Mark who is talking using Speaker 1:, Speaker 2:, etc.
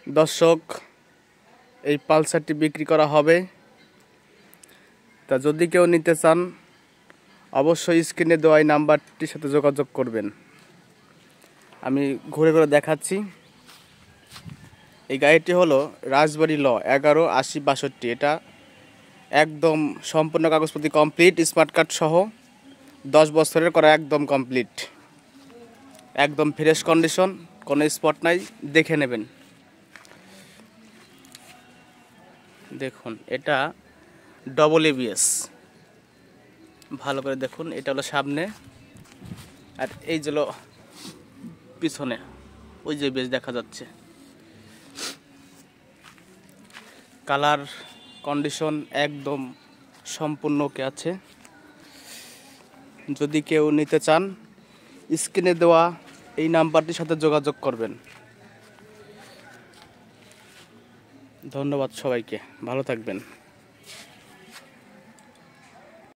Speaker 1: দর্শক, এই পালসারটি বিক্রি করা হবে। তা যদি কেউ নিতে চান অবশ্যই স্ক্রিনে দেওয়া এই নাম্বারটির সাথে যোগাযোগ করবেন। আমি ঘুরে ঘুরে দেখাচ্ছি। এই গাড়িটি হলো রাজবাড়ী ল 118062। এটা একদম সম্পূর্ণ কাগজপত্র কমপ্লিট, স্মার্ট কার্ড সহ 10 বছরের করা, একদম কমপ্লিট, একদম ফ্রেশ কন্ডিশন, কোনো স্পট নাই, দেখে নেবেন। দেখুন, এটা ডবল এবিএস, ভালো করে দেখুন। এটা হলো সামনে, আর এই যে পিছনে, ওই যে এবিএস দেখা যাচ্ছে। কালার কন্ডিশন একদম সম্পূর্ণ ওকে আছে। যদি কেউ নিতে চান স্ক্রিনে দেওয়া এই নাম্বারটির সাথে যোগাযোগ করবেন। ধন্যবাদ সবাইকে, ভালো থাকবেন।